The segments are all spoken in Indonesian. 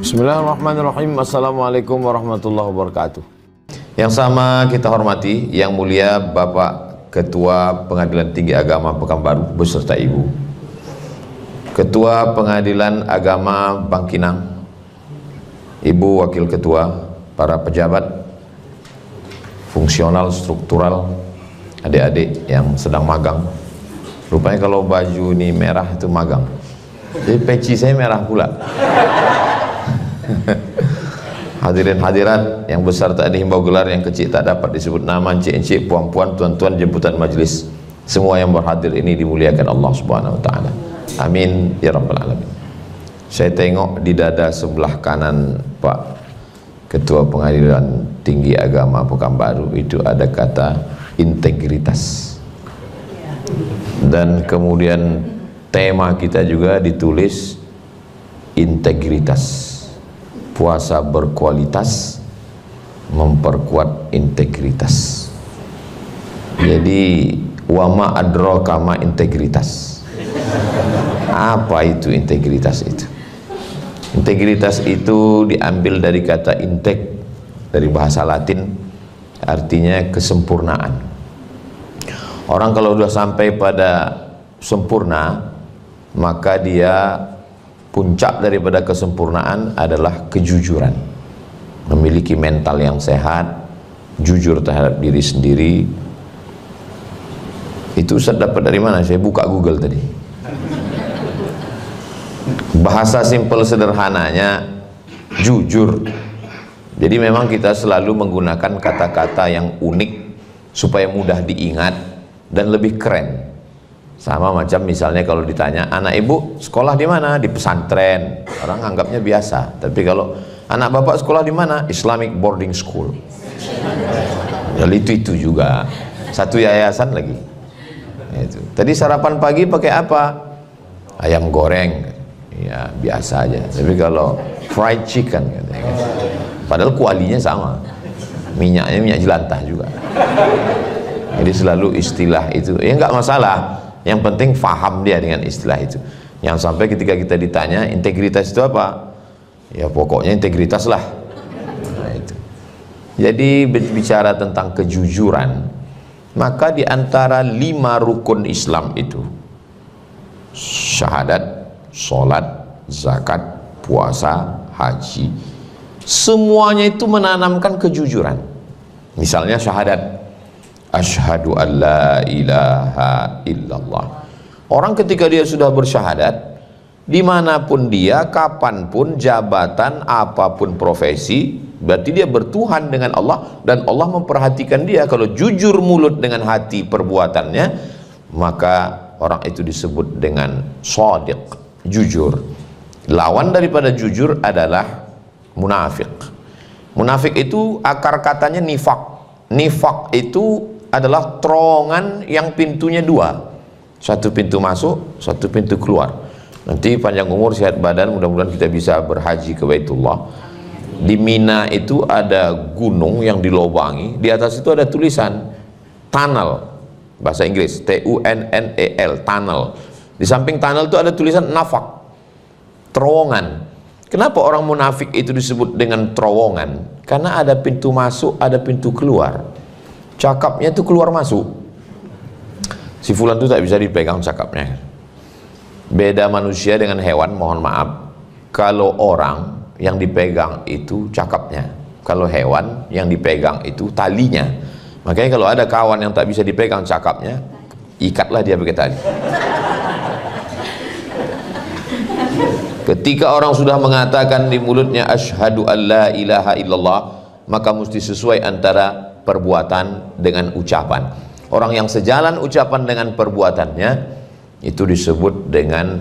Bismillahirrahmanirrahim. Assalamualaikum warahmatullahi wabarakatuh. Yang sama kita hormati, yang mulia Bapak Ketua Pengadilan Tinggi Agama Pekanbaru beserta Ibu, Ketua Pengadilan Agama Bangkinang, Ibu Wakil Ketua, para pejabat, fungsional, struktural, adik-adik yang sedang magang. Rupanya kalau baju ini merah itu magang, jadi peci saya merah pula. Hadirin hadirat yang besar tak dihimbau gelar, yang kecil tak dapat disebut nama, encik-encik, puan-puan, tuan-tuan, jemputan majelis, semua yang berhadir ini dimuliakan Allah Subhanahu wa taala. Amin ya rabbal alamin. Saya tengok di dada sebelah kanan Pak Ketua Pengadilan Tinggi Agama Pekanbaru itu ada kata integritas. Dan kemudian tema kita juga ditulis integritas. Puasa berkualitas, memperkuat integritas. Jadi wama adraka ma integritas. Apa itu integritas itu? Integritas itu diambil dari kata integ, dari bahasa Latin, artinya kesempurnaan. Orang kalau sudah sampai pada sempurna, maka dia puncak daripada kesempurnaan adalah kejujuran, memiliki mental yang sehat, jujur terhadap diri sendiri. Itu Ustaz dapat dari mana? Saya buka Google tadi. Bahasa simpel sederhananya jujur. Jadi memang kita selalu menggunakan kata-kata yang unik supaya mudah diingat dan lebih keren. Sama macam misalnya kalau ditanya, anak ibu sekolah di mana? Di pesantren. Orang anggapnya biasa. Tapi kalau anak bapak sekolah di mana? Islamic boarding school. Ya itu juga. Satu yayasan lagi. Itu. Tadi sarapan pagi pakai apa? Ayam goreng. Ya biasa aja. Tapi kalau fried chicken katanya, padahal kualinya sama. Minyaknya minyak jelantah juga. Jadi selalu istilah itu. Ya nggak masalah. Yang penting faham dia dengan istilah itu. Yang sampai ketika kita ditanya integritas itu apa? Ya pokoknya integritas lah. Nah, itu. Jadi bicara tentang kejujuran, maka di antara 5 rukun Islam itu, syahadat, sholat, zakat, puasa, haji, semuanya itu menanamkan kejujuran. Misalnya syahadat, asyhadu an la ilaha illallah. Orang ketika dia sudah bersyahadat, dimanapun dia, kapanpun, jabatan, apapun profesi, berarti dia bertuhan dengan Allah, dan Allah memperhatikan dia. Kalau jujur mulut dengan hati perbuatannya, maka orang itu disebut dengan shadiq, jujur. Lawan daripada jujur adalah munafik. Munafik itu akar katanya nifak. Nifak itu adalah terowongan yang pintunya 2, satu pintu masuk, satu pintu keluar. Nanti panjang umur, sehat badan, mudah-mudahan kita bisa berhaji ke Baitullah. Di Mina itu ada gunung yang dilobangi, di atas itu ada tulisan tunnel, bahasa Inggris T-U-N-N-E-L, tunnel. Di samping tunnel itu ada tulisan nafak, terowongan. Kenapa orang munafik itu disebut dengan terowongan? Karena ada pintu masuk, ada pintu keluar. Cakapnya itu keluar masuk. Si fulan itu tak bisa dipegang cakapnya. Beda manusia dengan hewan, mohon maaf. Kalau orang yang dipegang itu cakapnya, kalau hewan yang dipegang itu talinya. Makanya kalau ada kawan yang tak bisa dipegang cakapnya, ikatlah dia pakai tali. Ketika orang sudah mengatakan di mulutnya asyhadu an la ilaha illallah, maka mesti sesuai antara perbuatan dengan ucapan. Orang yang sejalan ucapan dengan perbuatannya itu disebut dengan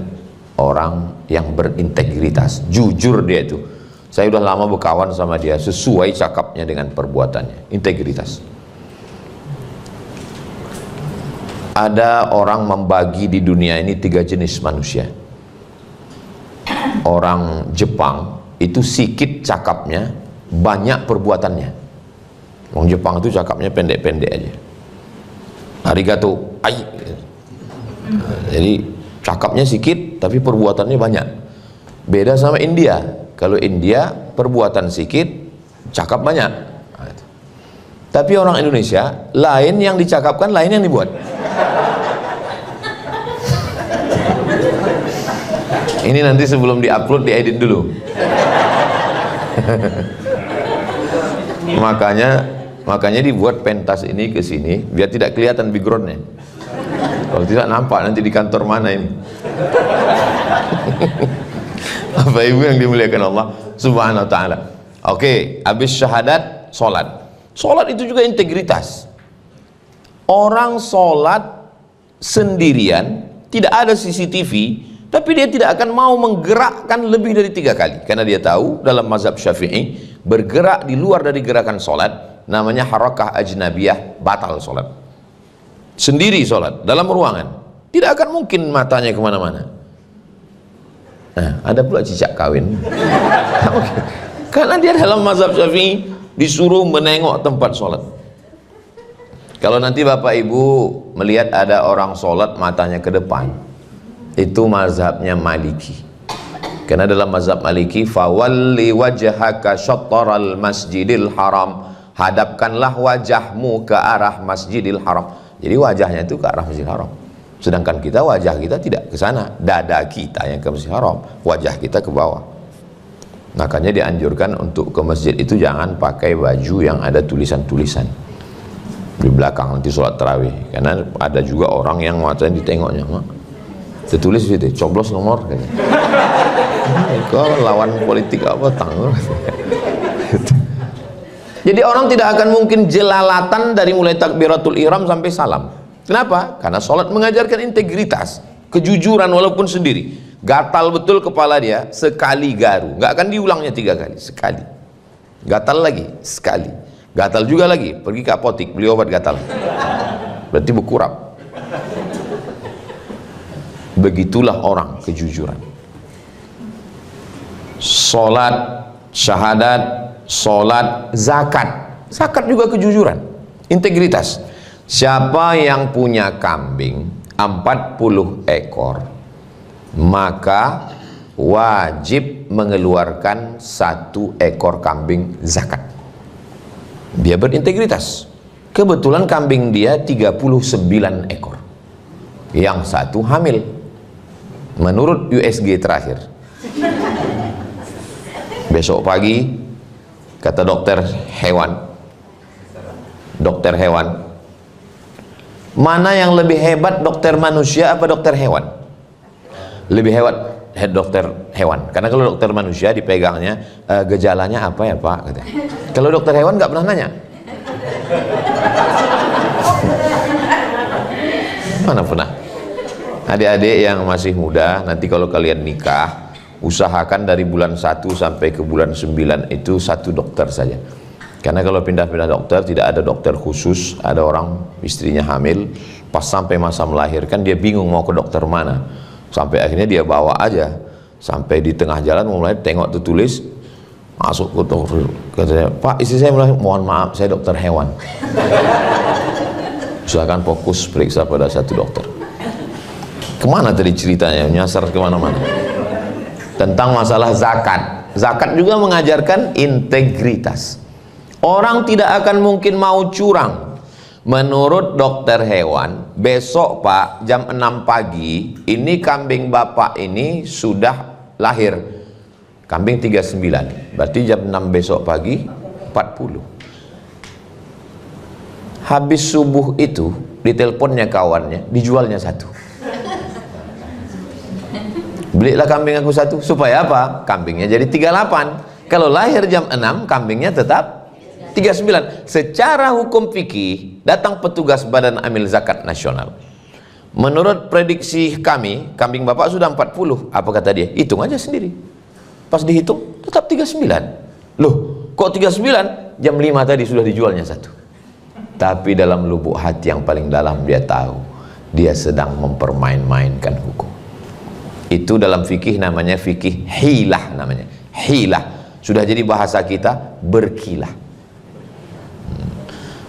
orang yang berintegritas, jujur dia itu. Saya udah lama berkawan sama dia, sesuai cakapnya dengan perbuatannya, integritas. Ada orang membagi di dunia ini 3 jenis manusia. Orang Jepang itu sikit cakapnya, banyak perbuatannya. Orang Jepang itu cakapnya pendek-pendek aja. Arigato, ai. Jadi cakapnya sedikit tapi perbuatannya banyak. Beda sama India. Kalau India perbuatan sikit, cakap banyak. Tapi orang Indonesia, lain yang dicakapkan, lain yang dibuat. Ini nanti sebelum diupload diedit dulu. makanya dibuat pentas ini ke sini biar tidak kelihatan backgroundnya. Kalau tidak nampak nanti di kantor mana ini. Bapak Ibu yang dimuliakan Allah Subhanahu wa taala. Oke, habis syahadat, sholat. Sholat itu juga integritas. Orang sholat sendirian, tidak ada CCTV, tapi dia tidak akan mau menggerakkan lebih dari 3 kali, karena dia tahu dalam mazhab Syafi'i bergerak di luar dari gerakan sholat namanya harakah ajnabiyah, batal sholat. Sendiri sholat dalam ruangan, tidak akan mungkin matanya kemana-mana. Nah, ada pula cicak kawin. Karena dia dalam mazhab Syafi'i disuruh menengok tempat sholat. Kalau nanti Bapak Ibu melihat ada orang sholat matanya ke depan, itu mazhabnya Maliki. Karena dalam mazhab Maliki, fawalli wajhaka syatral masjidil haram, hadapkanlah wajahmu ke arah Masjidil Haram. Jadi wajahnya itu ke arah Masjidil Haram. Sedangkan kita, wajah kita tidak ke sana, dada kita yang ke Masjidil Haram, wajah kita ke bawah. Makanya dianjurkan untuk ke masjid itu jangan pakai baju yang ada tulisan-tulisan di belakang nanti sholat tarawih. Karena ada juga orang yang matanya ditengoknya, tertulis gitu, coblos nomor katanya. Kau lawan politik apa tanggung. Jadi orang tidak akan mungkin jelalatan dari mulai takbiratul ihram sampai salam. Kenapa? Karena sholat mengajarkan integritas, kejujuran walaupun sendiri. Gatal betul kepala dia, sekali garu, nggak akan diulangnya 3 kali, sekali. Gatal lagi, sekali. Gatal juga lagi, pergi ke apotik beli obat gatal. Berarti berkurap. Begitulah orang kejujuran. Sholat, syahadat, sholat, zakat. Zakat juga kejujuran, integritas. Siapa yang punya kambing 40 ekor, maka wajib mengeluarkan 1 ekor kambing zakat. Dia berintegritas. Kebetulan kambing dia 39 ekor, yang 1 hamil menurut USG terakhir. Besok pagi kata dokter hewan, mana yang lebih hebat, dokter manusia apa dokter hewan? Lebih hebat dokter hewan, karena kalau dokter manusia dipegangnya gejalanya apa ya Pak katanya. Kalau dokter hewan nggak pernah nanya. Mana pernah. Adik-adik yang masih muda, nanti kalau kalian nikah, usahakan dari bulan 1 sampai ke bulan 9 itu 1 dokter saja. Karena kalau pindah-pindah dokter, tidak ada dokter khusus. Ada orang istrinya hamil, pas sampai masa melahirkan dia bingung mau ke dokter mana. Sampai akhirnya dia bawa aja, sampai di tengah jalan mulai tengok tertulis, masuk ke dokter, katanya, Pak istri saya melahirkan, mohon maaf saya dokter hewan. Usahakan fokus periksa pada 1 dokter. Kemana tadi ceritanya, nyasar kemana-mana. Tentang masalah zakat. Zakat juga mengajarkan integritas. Orang tidak akan mungkin mau curang. Menurut dokter hewan, besok Pak jam 6 pagi ini kambing Bapak ini sudah lahir. Kambing 39, berarti jam 6 besok pagi 40. Habis subuh itu diteleponnya kawannya, dijualnya 1. Belilah kambing aku 1, supaya apa? Kambingnya jadi 38. Kalau lahir jam 6, kambingnya tetap 39. Secara hukum fikih, datang petugas Badan Amil Zakat Nasional. Menurut prediksi kami, kambing Bapak sudah 40. Apa kata dia? Hitung aja sendiri. Pas dihitung, tetap 39. Loh, kok 39? Jam 5 tadi sudah dijualnya 1. Tapi dalam lubuk hati yang paling dalam dia tahu, dia sedang mempermain-mainkan hukum. Itu dalam fikih namanya fikih hilah namanya. Hilah. Sudah jadi bahasa kita, berkilah.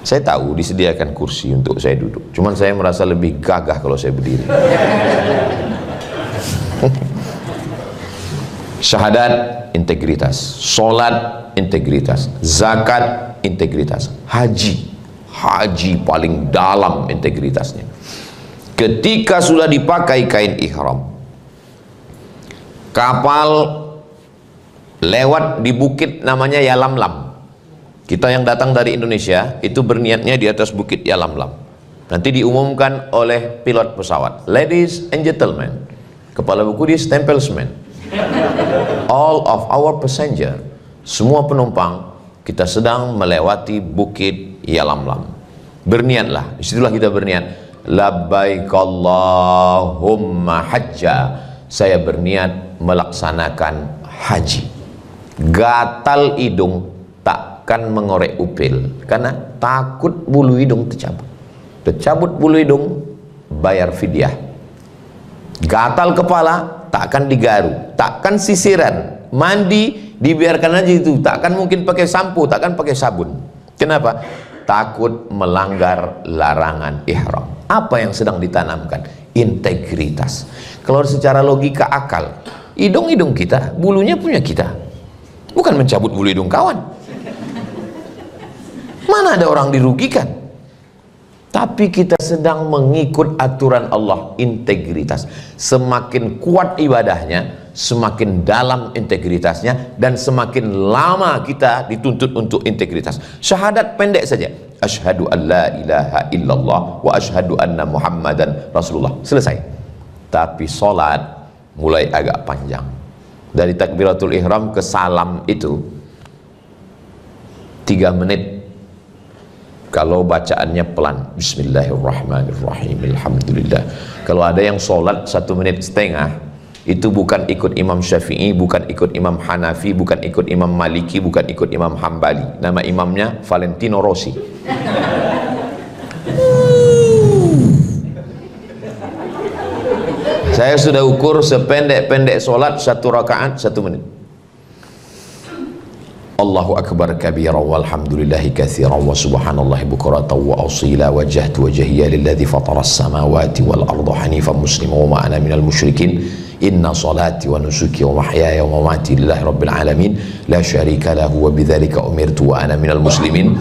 Saya tahu disediakan kursi untuk saya duduk, cuman saya merasa lebih gagah kalau saya berdiri. Syahadat integritas, sholat integritas, zakat integritas, haji paling dalam integritasnya. Ketika sudah dipakai kain ihram, kapal lewat di bukit namanya Yalamlam. Kita yang datang dari Indonesia itu berniatnya di atas bukit Yalamlam. Nanti diumumkan oleh pilot pesawat, ladies and gentlemen, kepala buku di stempelsman, all of our passenger, semua penumpang, kita sedang melewati bukit Yalamlam. Berniatlah, disitulah kita berniat, labbaik Allahumma hajja, saya berniat melaksanakan haji. Gatal hidung takkan mengorek upil karena takut bulu hidung tercabut. Tercabut bulu hidung, bayar fidyah. Gatal kepala takkan digaru, takkan sisiran, mandi dibiarkan aja itu, takkan mungkin pakai sampo, takkan pakai sabun. Kenapa? Takut melanggar larangan ihram. Apa yang sedang ditanamkan? Integritas. Kalau secara logika akal, hidung-hidung kita, bulunya punya kita, bukan mencabut bulu hidung kawan. Mana ada orang dirugikan? Tapi kita sedang mengikut aturan Allah, integritas. Semakin kuat ibadahnya, semakin dalam integritasnya, dan semakin lama kita dituntut untuk integritas. Syahadat pendek saja, asyhadu an la ilaha illallah wa asyhadu anna muhammadan rasulullah, selesai. Tapi sholat mulai agak panjang. Dari takbiratul ihram ke salam itu 3 menit kalau bacaannya pelan, bismillahirrahmanirrahim, alhamdulillah. Kalau ada yang sholat 1,5 menit, itu bukan ikut Imam Syafi'i, bukan ikut Imam Hanafi, bukan ikut Imam Maliki, bukan ikut Imam Hambali. Nama imamnya Valentino Rossi. Saya sudah ukur sependek-pendek sholat 1 rakaat 1 menit. Allahu akbar kabira walhamdulillahi katsiran wa subhanallahi bukratan wa asila, wajjahtu wajhiya lilladzi fatara as-samawati wal arda hanifan musliman wa ma ana minal musyrikin, inna salati wa nusuki wa mahyaya wa mamati lillahi rabbil alamin la syarika lahu wa bidzalika umirtu wa ana minal muslimin.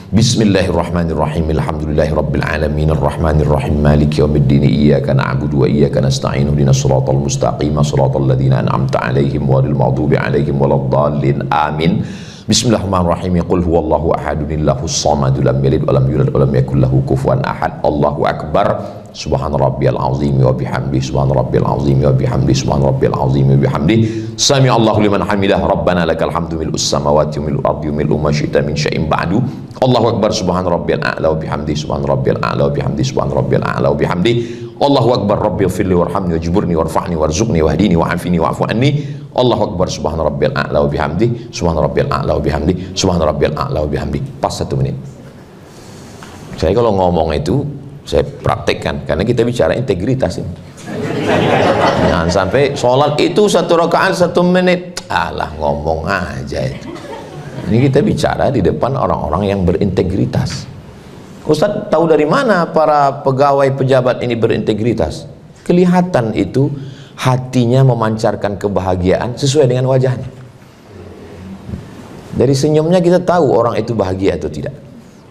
Bismillahirrahmanirrahim, alhamdulillahi rabbil alamin, arrahmanirrahim, maliki yaumiddin, iyyaka na'budu wa iyyaka nasta'in, ihdinas siratal mustaqim, siratal ladzina an'amta 'alaihim ghairil maghdubi 'alaihim waladdallin, amin. Bismillahirrahmanirrahim, qul huwallahu ahadunillahus samad, lam yalid wa lam yulad wa lam yakul lahu kufuwan ahad. Allahu akbar, subhana rabbiyal azim wa bihamdi, subhana rabbiyal azim wa bihamdi, subhana rabbiyal azim wa bihamdi, sami Allahu liman hamidah, rabbana lakal hamdu mil'us samawati wa mil'ul ardi wa mil'u ma syi'ta min syai'in ba'du. Allahu akbar, subhana rabbiyal a'la wa bihamdi, subhana rabbiyal a'la wa bihamdi, subhana rabbiyal a'la wa bihamdi. Allahu akbar, rabbighfirli warhamni wajburni warfa'ni warzuqni wahdini wa'afini wa'fu anni. Allahu akbar, subhana rabbiyal a'la wa bihamdi, subhana rabbiyal a'la wa bihamdi, subhana rabbiyal a'la wa bihamdi. Pas 1 menit. Saya kalau ngomong itu saya praktekkan karena kita bicara integritas ini. Jangan sampai sholat itu 1 rakaat 1 menit, alah ngomong aja itu. Ini kita bicara di depan orang-orang yang berintegritas. Ustadz, tahu dari mana para pegawai pejabat ini berintegritas? Kelihatan itu hatinya memancarkan kebahagiaan sesuai dengan wajahnya. Dari senyumnya kita tahu orang itu bahagia atau tidak.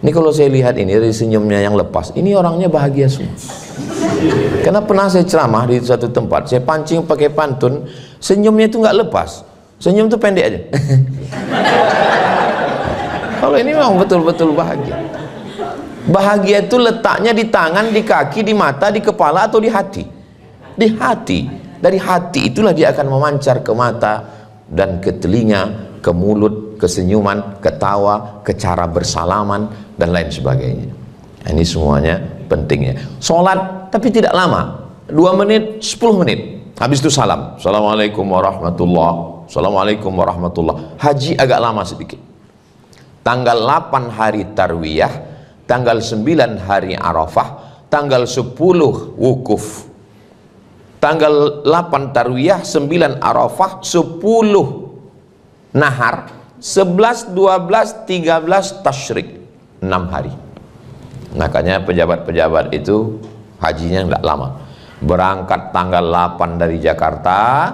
Ini kalau saya lihat ini dari senyumnya yang lepas, ini orangnya bahagia semua. Karena pernah saya ceramah di suatu tempat, saya pancing pakai pantun, senyumnya itu nggak lepas, senyum itu pendek aja. Kalau ini memang betul-betul bahagia. Bahagia itu letaknya di tangan, di kaki, di mata, di kepala, atau di hati? Di hati. Dari hati itulah dia akan memancar ke mata dan ke telinga, ke mulut, ke senyuman, ke tawa, ke cara bersalaman, dan lain sebagainya. Ini semuanya pentingnya. Sholat tapi tidak lama, 2 menit, 10 menit. Habis itu salam, assalamualaikum warahmatullah, assalamualaikum warahmatullah. Haji agak lama sedikit. Tanggal 8 hari tarwiyah, tanggal 9 hari Arafah, tanggal 10 wukuf. Tanggal 8 tarwiyah, 9 Arafah, 10 nahar, 11, 12, 13 tasyrik, 6 hari. Makanya pejabat-pejabat itu hajinya enggak lama. Berangkat tanggal 8 dari Jakarta,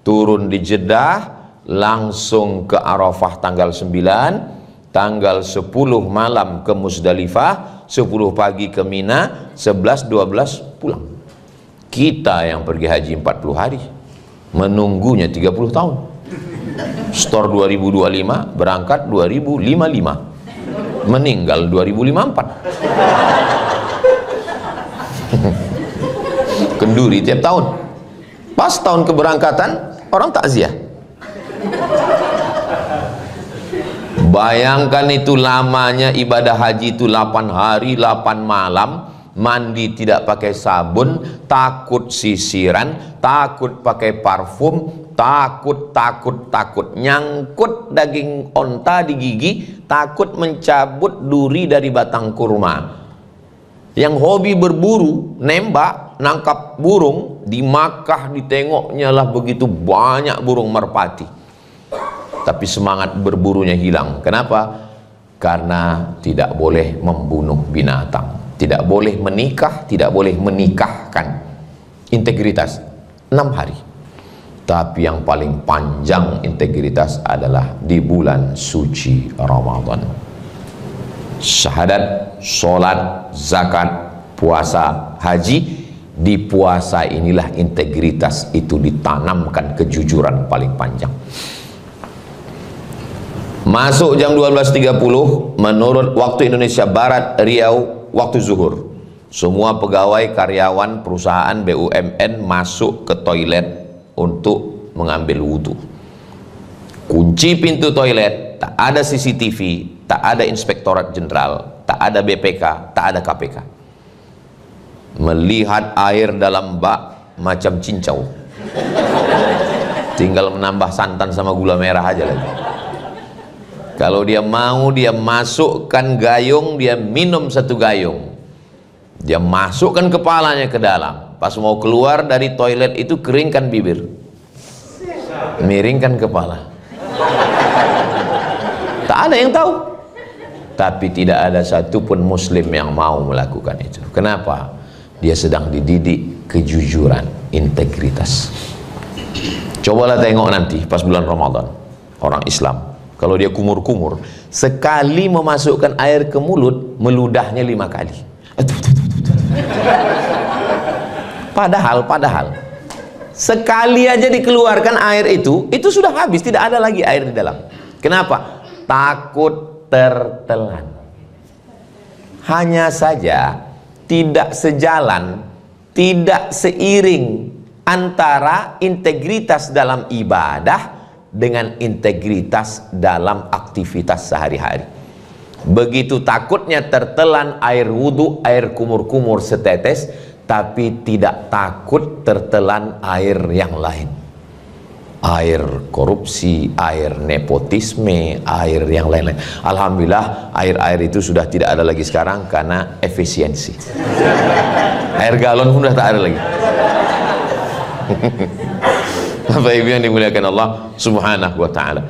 turun di Jeddah, langsung ke Arafah tanggal 9, tanggal 10 malam ke Musdalifah, 10 pagi ke Mina, 11, 12 pulang. Kita yang pergi haji 40 hari, menunggunya 30 tahun. Store 2025, berangkat 2055, meninggal 2054. Kenduri tiap tahun. Pas tahun keberangkatan, orang takziah. Bayangkan itu lamanya ibadah haji itu 8 hari 8 malam, mandi tidak pakai sabun, takut sisiran, takut pakai parfum, takut nyangkut daging onta di gigi, takut mencabut duri dari batang kurma. Yang hobi berburu, nembak, nangkap burung, di Makkah ditengoknya lah begitu banyak burung merpati, tapi semangat berburunya hilang. Kenapa? Karena tidak boleh membunuh binatang, tidak boleh menikah, tidak boleh menikahkan. Integritas 6 hari. Tapi yang paling panjang integritas adalah di bulan suci Ramadan. Syahadat, sholat, zakat, puasa, haji. Di puasa inilah integritas itu ditanamkan, kejujuran paling panjang. Masuk jam 12.30 menurut waktu Indonesia Barat, Riau, waktu zuhur. Semua pegawai karyawan perusahaan BUMN masuk ke toilet untuk mengambil wudhu. Kunci pintu toilet, tak ada CCTV, tak ada Inspektorat Jenderal, tak ada BPK, tak ada KPK. Melihat air dalam bak macam cincau, tinggal menambah santan sama gula merah aja lagi. Kalau dia mau, dia masukkan gayung, dia minum 1 gayung, dia masukkan kepalanya ke dalam. Pas mau keluar dari toilet itu, keringkan bibir, miringkan kepala. Tak ada yang tahu. Tapi tidak ada satupun muslim yang mau melakukan itu. Kenapa? Dia sedang dididik kejujuran, integritas. Cobalah tengok nanti pas bulan Ramadan, orang Islam kalau dia kumur-kumur, sekali memasukkan air ke mulut, meludahnya 5 kali. Padahal sekali aja dikeluarkan air itu sudah habis, tidak ada lagi air di dalam. Kenapa? Takut tertelan. Hanya saja tidak sejalan, tidak seiring antara integritas dalam ibadah dengan integritas dalam aktivitas sehari-hari. Begitu takutnya tertelan air wudhu, air kumur-kumur setetes, tapi tidak takut tertelan air yang lain. Air korupsi, air nepotisme, air yang lain-lain. Alhamdulillah air-air itu sudah tidak ada lagi sekarang karena efisiensi. Air galon pun sudah tak ada lagi. Bapak Ibu yang dimuliakan Allah Subhanahu wa ta'ala.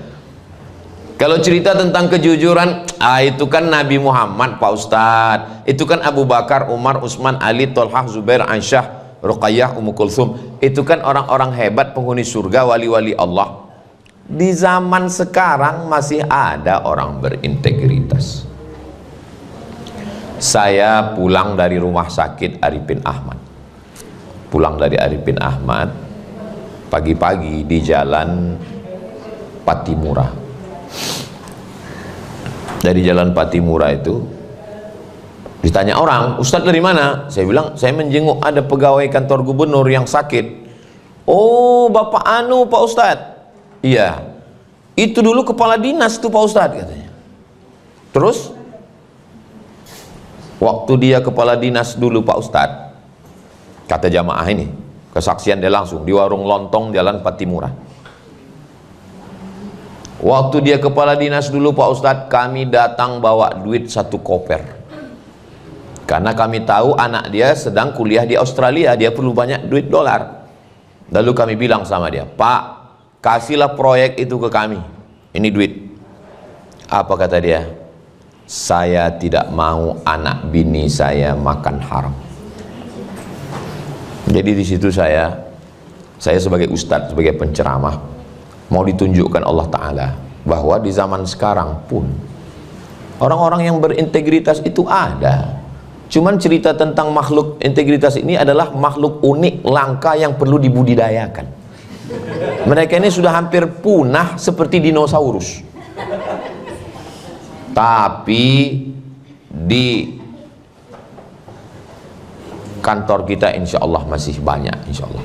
Kalau cerita tentang kejujuran, itu kan Nabi Muhammad, Pak Ustadz. Itu kan Abu Bakar, Umar, Utsman, Ali, Tolhah, Zubair, Aisyah, Ruqayyah, Ummu Kulthum. Itu kan orang-orang hebat, penghuni surga, wali-wali Allah. Di zaman sekarang masih ada orang berintegritas. Saya pulang dari rumah sakit Arifin Ahmad. Pulang dari Arifin Ahmad, pagi-pagi di jalan Patimura. Dari jalan Patimura itu ditanya orang, Ustadz dari mana? Saya bilang, saya menjenguk ada pegawai kantor gubernur yang sakit. Oh, Bapak Anu Pak Ustadz. Iya, itu dulu kepala dinas tuh Pak Ustadz, katanya. Terus waktu dia kepala dinas dulu Pak Ustadz, kata jamaah ini, kesaksian dia langsung di warung lontong jalan Patimura. Waktu dia kepala dinas dulu Pak Ustadz, kami datang bawa duit 1 koper. Karena kami tahu anak dia sedang kuliah di Australia, dia perlu banyak duit dolar. Lalu kami bilang sama dia, Pak, kasihlah proyek itu ke kami, ini duit. Apa kata dia? Saya tidak mau anak bini saya makan haram. Jadi di situ saya sebagai ustadz, sebagai penceramah, mau ditunjukkan Allah Ta'ala bahwa di zaman sekarang pun orang-orang yang berintegritas itu ada. Cuman cerita tentang makhluk integritas ini adalah makhluk unik, langka yang perlu dibudidayakan. Mereka ini sudah hampir punah seperti dinosaurus. Tapi di kantor kita insya Allah masih banyak, insya Allah.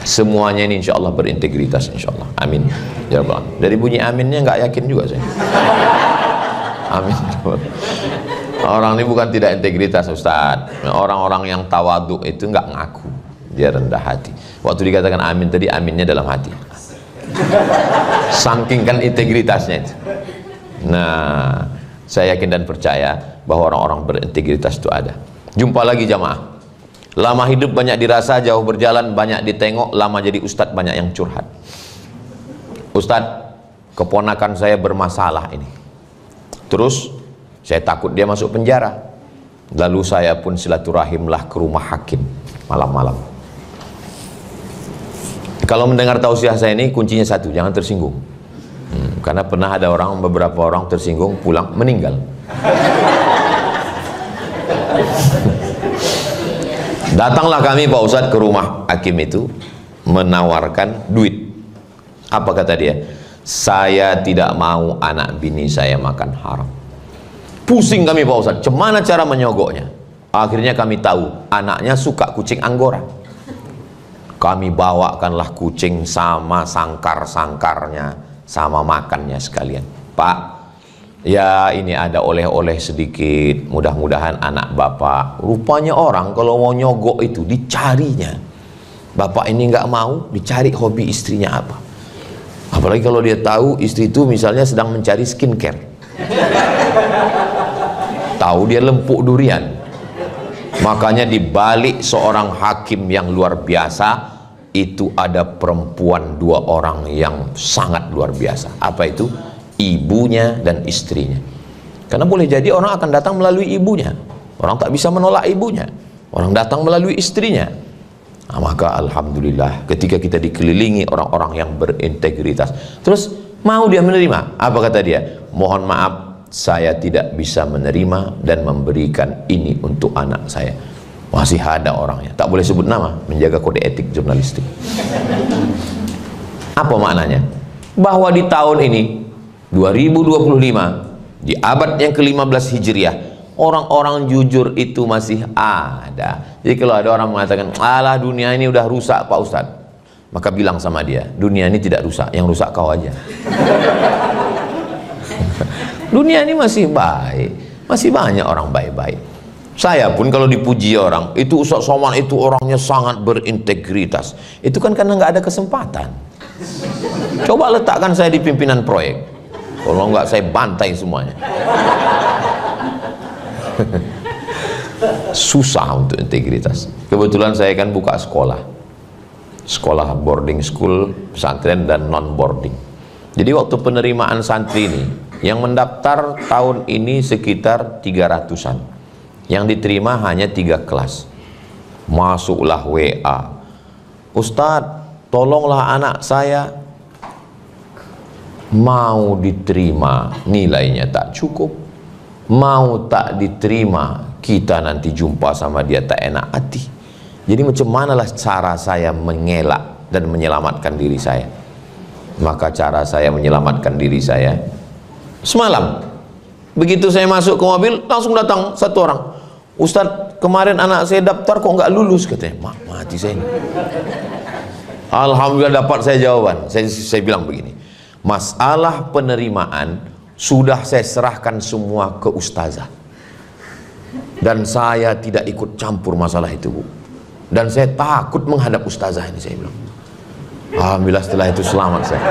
Semuanya ini insya Allah berintegritas, insya Allah. Amin. Ya Rabbal Alamin. Dari bunyi aminnya nggak yakin juga saya. Amin. Orang ini bukan tidak integritas, Ustaz. Orang-orang yang tawaduk itu nggak ngaku, dia rendah hati. Waktu dikatakan amin tadi, aminnya dalam hati. Saking kan integritasnya itu. Nah, saya yakin dan percaya bahwa orang-orang berintegritas itu ada. Jumpa lagi jamaah. Lama hidup banyak dirasa, jauh berjalan banyak ditengok, lama jadi ustadz banyak yang curhat. Ustadz, keponakan saya bermasalah ini. Terus saya takut dia masuk penjara. Lalu saya pun silaturahimlah ke rumah hakim malam-malam. Kalau mendengar tausiah saya ini kuncinya satu, jangan tersinggung. Karena pernah ada beberapa orang tersinggung pulang meninggal. Datanglah kami Pak Ustadz ke rumah hakim itu menawarkan duit. Apa kata dia? Saya tidak mau anak bini saya makan haram. Pusing kami Pak Ustadz, gimana cara menyogoknya? Akhirnya kami tahu anaknya suka kucing Anggora. Kami bawakanlah kucing sama sangkar-sangkarnya, sama makannya sekalian. Pak, ya ini ada oleh-oleh sedikit, mudah-mudahan anak bapak. Rupanya orang kalau mau nyogok itu dicarinya. Bapak ini nggak mau, dicari hobi istrinya apa. Apalagi kalau dia tahu istri itu misalnya sedang mencari skincare. Tahu dia lempuk durian. Makanya di balik seorang hakim yang luar biasa itu ada perempuan 2 orang yang sangat luar biasa. Apa itu? Ibunya dan istrinya. Karena boleh jadi orang akan datang melalui ibunya. Orang tak bisa menolak ibunya. Orang datang melalui istrinya. Nah, maka alhamdulillah ketika kita dikelilingi orang-orang yang berintegritas, terus mau dia menerima. Apa kata dia? Mohon maaf, saya tidak bisa menerima dan memberikan ini untuk anak saya. Masih ada orangnya, tak boleh sebut nama, menjaga kode etik jurnalistik. Apa maknanya? Bahwa di tahun ini 2025, di abad yang ke-15 Hijriah, orang-orang jujur itu masih ada. Jadi kalau ada orang mengatakan, alah dunia ini udah rusak Pak Ustadz, maka bilang sama dia, dunia ini tidak rusak, yang rusak kau aja. Dunia ini masih baik, masih banyak orang baik-baik. Saya pun kalau dipuji orang, itu Ustaz Somad itu orangnya sangat berintegritas. Itu kan karena nggak ada kesempatan. Coba letakkan saya di pimpinan proyek, kalau nggak saya bantai semuanya. Susah untuk integritas. Kebetulan saya kan buka sekolah boarding school, pesantren dan non boarding. Jadi waktu penerimaan santri ini, yang mendaftar tahun ini sekitar 300-an. Yang diterima hanya 3 kelas. Masuklah WA, Ustadz tolonglah anak saya mau diterima, nilainya tak cukup, mau tak diterima, kita nanti jumpa sama dia tak enak hati. Jadi macam manalah cara saya mengelak dan menyelamatkan diri saya? Maka cara saya menyelamatkan diri saya, semalam begitu saya masuk ke mobil, langsung datang satu orang, Ustadz kemarin anak saya daftar kok nggak lulus, katanya. Mati saya ini. Alhamdulillah dapat saya jawaban. Saya bilang begini, masalah penerimaan sudah saya serahkan semua ke ustazah, dan saya tidak ikut campur masalah itu, Bu. Dan saya takut menghadap ustazah ini, saya bilang. Alhamdulillah setelah itu selamat saya.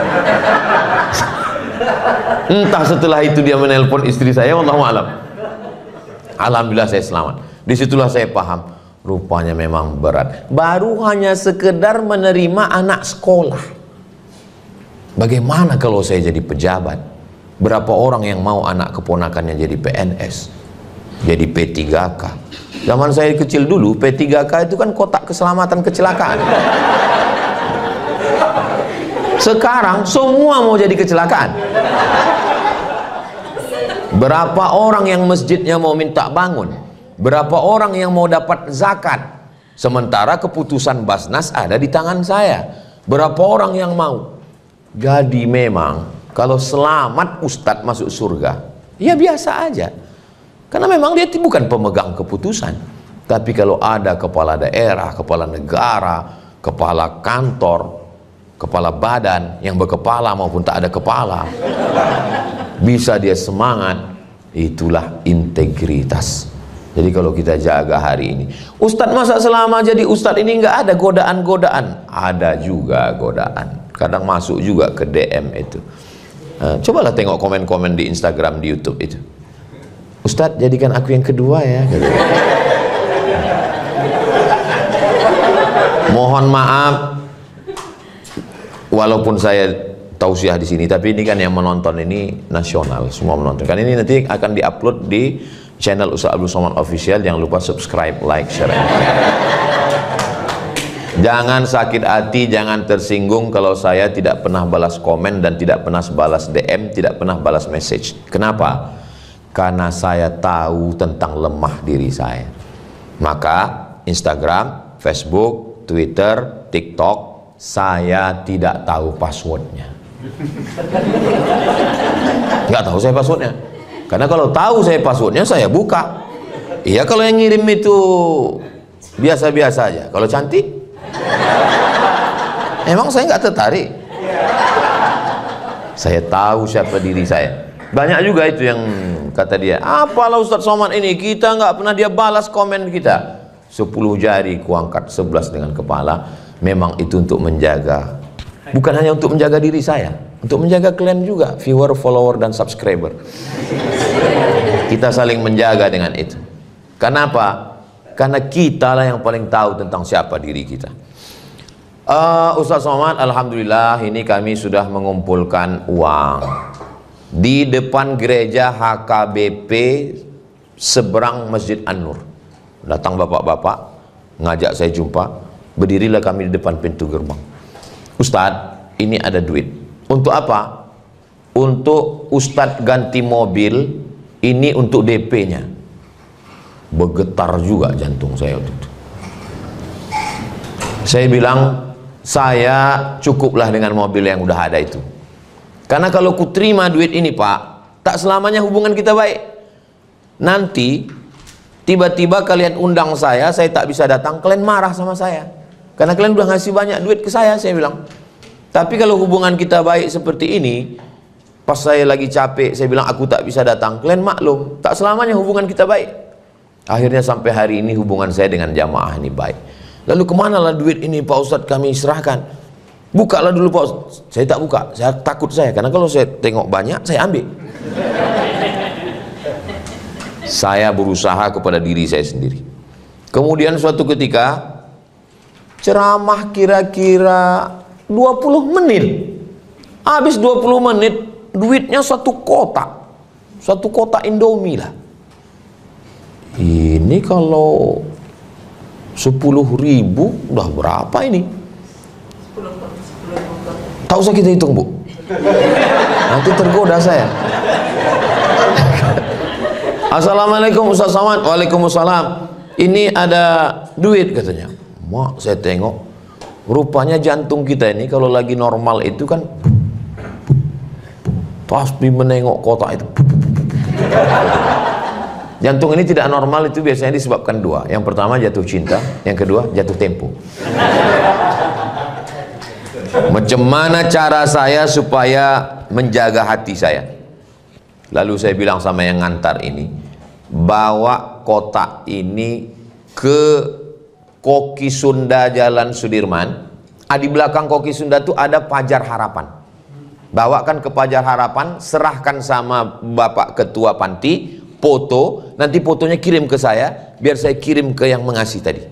Entah setelah itu dia menelpon istri saya, wallahu a'lam. Alhamdulillah saya selamat. Disitulah saya paham, rupanya memang berat. Baru hanya sekedar menerima anak sekolah. Bagaimana kalau saya jadi pejabat? Berapa orang yang mau anak keponakannya jadi PNS, jadi P3K? Zaman saya kecil dulu, P3K itu kan kotak keselamatan kecelakaan. Sekarang semua mau jadi kecelakaan. Berapa orang yang masjidnya mau minta bangun, berapa orang yang mau dapat zakat, sementara keputusan Basnas ada di tangan saya. Berapa orang yang mau? Jadi memang kalau selamat Ustadz masuk surga, ya biasa aja, karena memang dia bukan pemegang keputusan. Tapi kalau ada kepala daerah, kepala negara, kepala kantor, kepala badan yang berkepala maupun tak ada kepala, bisa dia semangat, itulah integritas. Jadi kalau kita jaga hari ini, Ustadz masa selama jadi Ustadz ini nggak ada godaan-godaan? Ada juga godaan, kadang masuk juga ke DM itu. Cobalah tengok komen-komen di Instagram, di YouTube itu, Ustadz jadikan aku yang kedua ya, gitu. Mohon maaf, walaupun saya tausiah di sini, tapi ini kan yang menonton ini nasional, semua menonton. Kan ini nanti akan diupload di channel Ustaz Abdul Somad Official. Jangan lupa subscribe, like, share. Jangan sakit hati, jangan tersinggung kalau saya tidak pernah balas komen dan tidak pernah balas DM, tidak pernah balas message. Kenapa? Karena saya tahu tentang lemah diri saya. Maka Instagram, Facebook, Twitter, TikTok, saya tidak tahu passwordnya. Nggak tahu saya passwordnya. Karena kalau tahu saya passwordnya, saya buka. Iya, kalau yang ngirim itu biasa-biasa aja. Kalau cantik, emang saya nggak tertarik. Saya tahu siapa diri saya. Banyak juga itu yang kata dia, apalah Ustadz Somad ini, kita nggak pernah dia balas komen kita. 10 jari kuangkat, 11 dengan kepala. Memang itu untuk menjaga, bukan hanya untuk menjaga diri saya, untuk menjaga kalian juga, viewer, follower, dan subscriber. Kita saling menjaga dengan itu. Kenapa? Karena kita lah yang paling tahu tentang siapa diri kita. Ustadz Somad, alhamdulillah ini kami sudah mengumpulkan uang di depan gereja HKBP seberang Masjid An-Nur. Datang bapak-bapak ngajak saya jumpa, berdirilah kami di depan pintu gerbang. Ustadz, ini ada duit. Untuk apa? Untuk Ustadz ganti mobil, ini untuk DP-nya. Bergetar juga jantung saya waktu itu. Saya bilang, saya cukuplah dengan mobil yang udah ada itu. Karena kalau ku terima duit ini Pak, tak selamanya hubungan kita baik. Nanti tiba-tiba kalian undang saya tak bisa datang, kalian marah sama saya. Karena kalian udah ngasih banyak duit ke saya bilang. Tapi kalau hubungan kita baik seperti ini, pas saya lagi capek, saya bilang aku tak bisa datang, kalian maklum, tak selamanya hubungan kita baik. Akhirnya sampai hari ini hubungan saya dengan jamaah ini baik. Lalu kemanalah duit ini Pak Ustadz kami serahkan? Bukalah dulu Pak Ustadz. Saya tak buka, saya takut karena kalau saya tengok banyak, saya ambil. Saya berusaha kepada diri saya sendiri. Kemudian suatu ketika ceramah kira-kira 20 menit. Habis 20 menit duitnya satu kotak Indomie lah. Ini kalau 10.000 udah berapa ini? Tak usah kita hitung Bu, nanti tergoda saya. Assalamualaikum Ustaz Somad. Waalaikumsalam. Ini ada duit katanya. Mak, saya tengok, rupanya jantung kita ini kalau lagi normal itu kan pasti menengok kotak itu. Jantung ini tidak normal itu biasanya disebabkan dua. Yang pertama jatuh cinta, yang kedua jatuh tempo. Macam mana cara saya supaya menjaga hati saya? Lalu saya bilang sama yang ngantar ini, bawa kotak ini ke Koki Sunda Jalan Sudirman. Di belakang Koki Sunda itu ada Pajar Harapan. Bawakan ke Pajar Harapan, serahkan sama Bapak Ketua Panti, foto, nanti fotonya kirim ke saya, biar saya kirim ke yang mengasih tadi.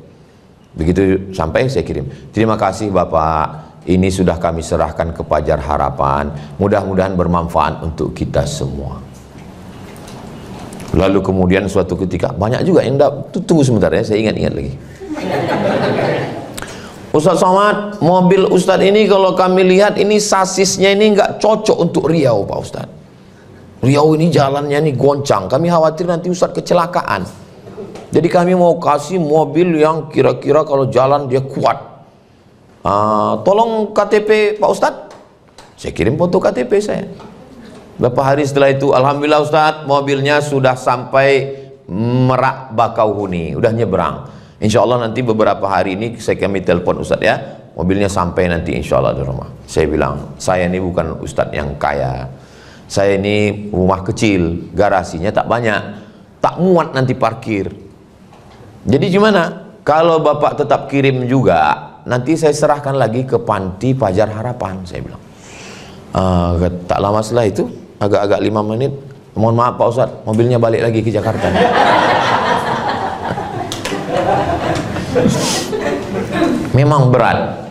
Begitu sampai saya kirim. Terima kasih Bapak, ini sudah kami serahkan ke Pajar Harapan, mudah-mudahan bermanfaat untuk kita semua. Lalu kemudian suatu ketika banyak juga yang tunggu sebentar ya, saya ingat-ingat lagi. Ustaz Somad, mobil Ustaz ini kalau kami lihat ini sasisnya ini nggak cocok untuk Riau Pak Ustaz. Riau ini jalannya ini goncang, kami khawatir nanti Ustaz kecelakaan. Jadi kami mau kasih mobil yang kira-kira kalau jalan dia kuat. Tolong KTP Pak Ustaz. Saya kirim foto KTP saya. Beberapa hari setelah itu, alhamdulillah Ustaz, mobilnya sudah sampai Merak Bakauheni, udah nyebrang. Insya Allah nanti beberapa hari ini kami telepon Ustaz ya, mobilnya sampai nanti insya Allah di rumah. Saya bilang, saya ini bukan Ustaz yang kaya, saya ini rumah kecil, garasinya tak banyak, tak muat nanti parkir. Jadi gimana? Kalau Bapak tetap kirim juga, nanti saya serahkan lagi ke Panti Fajar Harapan, saya bilang. Tak lama setelah itu, agak-agak 5 menit, mohon maaf Pak Ustaz, mobilnya balik lagi ke Jakarta. Memang berat.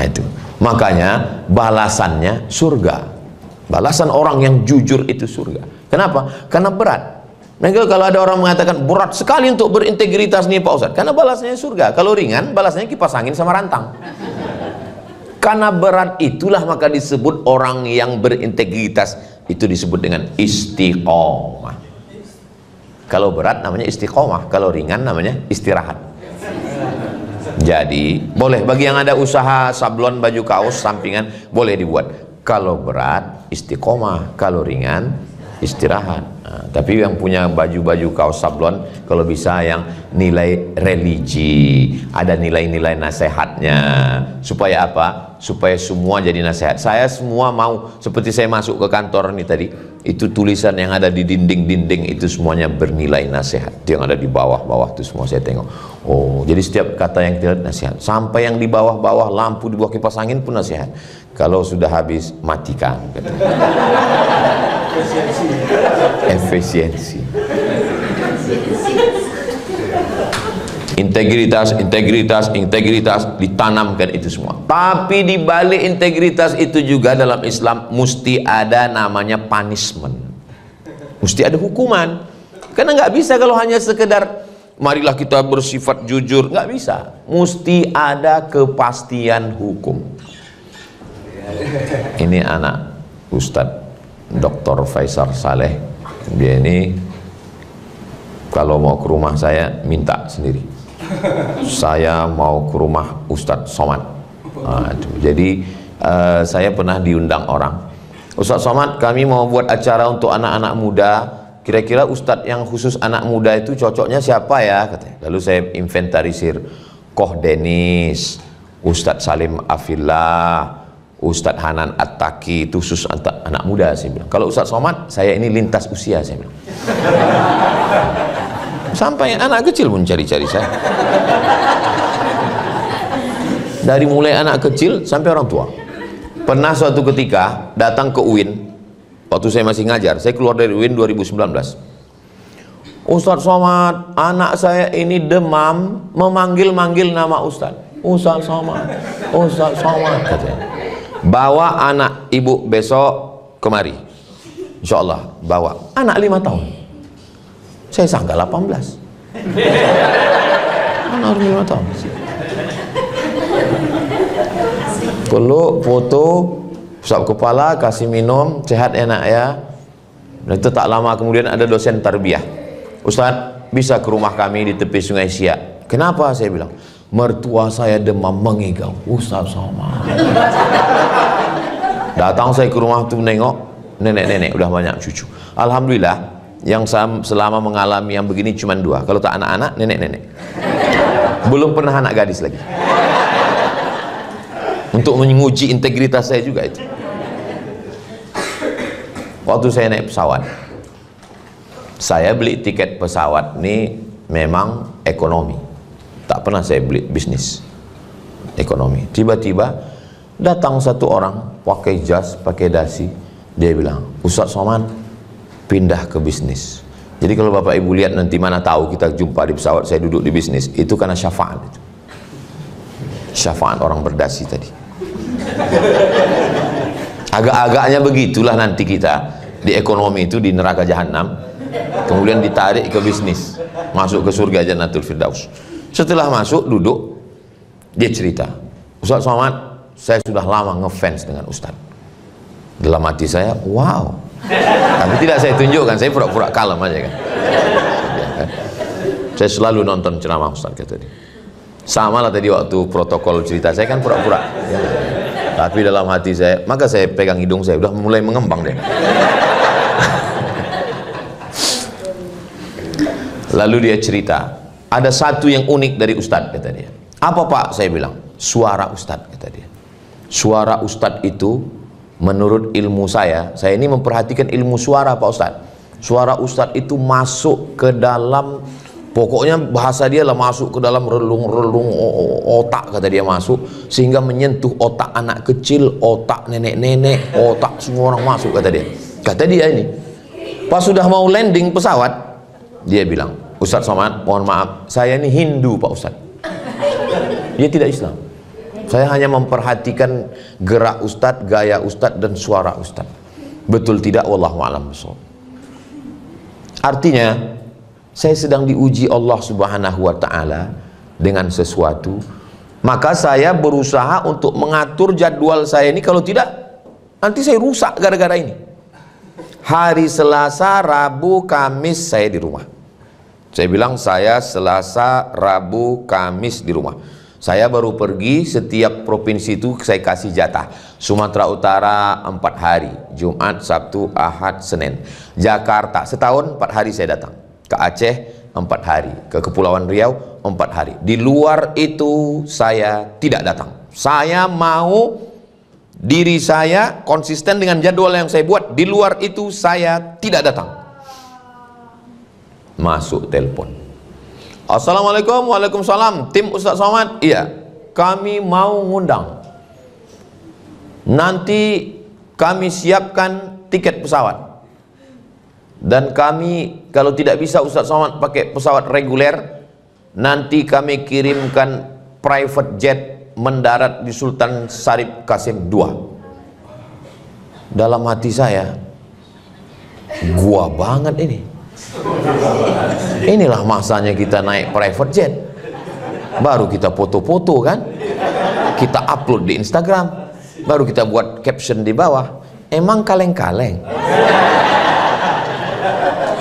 Itu makanya balasannya surga. Balasan orang yang jujur itu surga. Kenapa? Karena berat. Maka kalau ada orang mengatakan berat sekali untuk berintegritas nih Pak Ustaz, karena balasnya surga. Kalau ringan, balasnya kipas angin sama rantang. Karena berat itulah maka disebut orang yang berintegritas, itu disebut dengan istiqomah. Kalau berat namanya istiqomah, kalau ringan namanya istirahat. Jadi boleh bagi yang ada usaha sablon baju kaos sampingan, boleh dibuat. Kalau berat istiqomah, kalau ringan istirahat. Tapi yang punya baju-baju kaos sablon, kalau bisa yang nilai religi, ada nilai-nilai nasihatnya. Supaya apa? Supaya semua jadi nasihat. Saya semua mau, seperti saya masuk ke kantor nih tadi, itu tulisan yang ada di dinding-dinding itu semuanya bernilai nasihat. Yang ada di bawah-bawah itu semua saya tengok. Oh, jadi setiap kata yang kita nasihat. Sampai yang di bawah-bawah lampu di bawah kipas angin pun nasihat. Kalau sudah habis matikan. Efisiensi. Integritas, integritas, integritas ditanamkan itu semua. Tapi di balik integritas itu juga dalam Islam mesti ada namanya punishment. Mesti ada hukuman. Karena nggak bisa kalau hanya sekedar marilah kita bersifat jujur, nggak bisa. Mesti ada kepastian hukum. Ini anak Ustadz Dr. Faisal Saleh, dia ini kalau mau ke rumah saya minta sendiri, saya mau ke rumah Ustadz Somad. Jadi saya pernah diundang orang, Ustadz Somad kami mau buat acara untuk anak-anak muda, kira-kira Ustadz yang khusus anak muda itu cocoknya siapa ya, katanya. Lalu saya inventarisir, Koh Denis, Ustadz Salim Afillah, Ustadz Hanan At-Taki, itu khusus anak muda. Saya bilang, kalau Ustadz Somad, saya ini lintas usia, saya bilang. Sampai anak kecil pun cari-cari saya. Dari mulai anak kecil sampai orang tua. Pernah suatu ketika datang ke UIN, waktu saya masih ngajar, saya keluar dari UIN 2019. Ustadz Somad, anak saya ini demam, memanggil-manggil nama Ustadz. Ustadz Somad, Ustadz Somad, katanya. Bawa anak ibu besok kemari, insya Allah bawa anak 5 tahun. Saya sangka 18. Anak 5 tahun. Peluk, foto, usap kepala, kasih minum, sehat enak ya. Dan itu tak lama kemudian ada dosen tarbiyah, Ustadz bisa ke rumah kami di tepi Sungai Siak. Kenapa? Saya bilang, mertua saya demam mengigau. Ustadz Somad. Datang saya ke rumah tuh nengok, nenek-nenek udah banyak cucu. Alhamdulillah yang selama mengalami yang begini cuma 2. Kalau tak anak-anak, nenek-nenek. Belum pernah anak gadis lagi. Untuk menguji integritas saya juga itu. Waktu saya naik pesawat, saya beli tiket pesawat ini memang ekonomi. Tak pernah saya beli bisnis, ekonomi. Tiba-tiba datang satu orang pakai jas, pakai dasi. Dia bilang, Ustadz Somad pindah ke bisnis. Jadi kalau Bapak Ibu lihat nanti, mana tahu kita jumpa di pesawat saya duduk di bisnis, itu karena syafaat itu. Syafaat orang berdasi tadi. Agak-agaknya begitulah nanti kita di ekonomi itu di neraka jahanam, kemudian ditarik ke bisnis, masuk ke surga Jannatul Firdaus. Setelah masuk duduk, dia cerita, Ustaz Somad, saya sudah lama ngefans dengan Ustaz. Dalam hati saya, wow. Tapi tidak saya tunjukkan, saya pura-pura kalem aja kan. Saya selalu nonton ceramah Ustaz, kata dia. Sama lah tadi waktu protokol cerita, saya kan pura-pura ya. Tapi dalam hati saya, maka saya pegang hidung saya, udah mulai mengembang deh. Lalu dia cerita, ada satu yang unik dari Ustadz, kata dia. Apa Pak? Saya bilang, suara Ustadz, kata dia. Suara Ustadz itu, menurut ilmu saya ini memperhatikan ilmu suara Pak Ustadz. Suara Ustadz itu masuk ke dalam, pokoknya bahasa dia lah, masuk ke dalam relung-relung otak, kata dia, masuk sehingga menyentuh otak anak kecil, otak nenek-nenek, otak semua orang masuk, kata dia. Kata dia ini, pas sudah mau landing pesawat, dia bilang, Ustadz Somad, mohon maaf, saya ini Hindu Pak Ustadz. Dia tidak Islam. Saya hanya memperhatikan gerak Ustadz, gaya Ustadz, dan suara Ustadz. Betul tidak? Wallahu a'lam bishawab. Artinya, saya sedang diuji Allah Subhanahu wa ta'ala dengan sesuatu, maka saya berusaha untuk mengatur jadwal saya ini. Kalau tidak, nanti saya rusak gara-gara ini. Hari Selasa, Rabu, Kamis saya di rumah. Saya bilang saya Selasa, Rabu, Kamis di rumah. Saya baru pergi, setiap provinsi itu saya kasih jatah. Sumatera Utara 4 hari, Jumat, Sabtu, Ahad, Senin. Jakarta setahun 4 hari saya datang. Ke Aceh 4 hari, ke Kepulauan Riau 4 hari. Di luar itu saya tidak datang. Saya mau diri saya konsisten dengan jadwal yang saya buat. Di luar itu saya tidak datang. Masuk telepon. Assalamualaikum, waalaikumsalam. Tim Ustaz Somad, iya, kami mau ngundang. Nanti kami siapkan tiket pesawat. Dan kami, kalau tidak bisa Ustaz Somad pakai pesawat reguler, nanti kami kirimkan private jet mendarat di Sultan Syarif Qasim II. Dalam hati saya, gua banget ini. Inilah masanya kita naik private jet. Baru kita foto-foto kan, kita upload di Instagram, baru kita buat caption di bawah, emang kaleng-kaleng.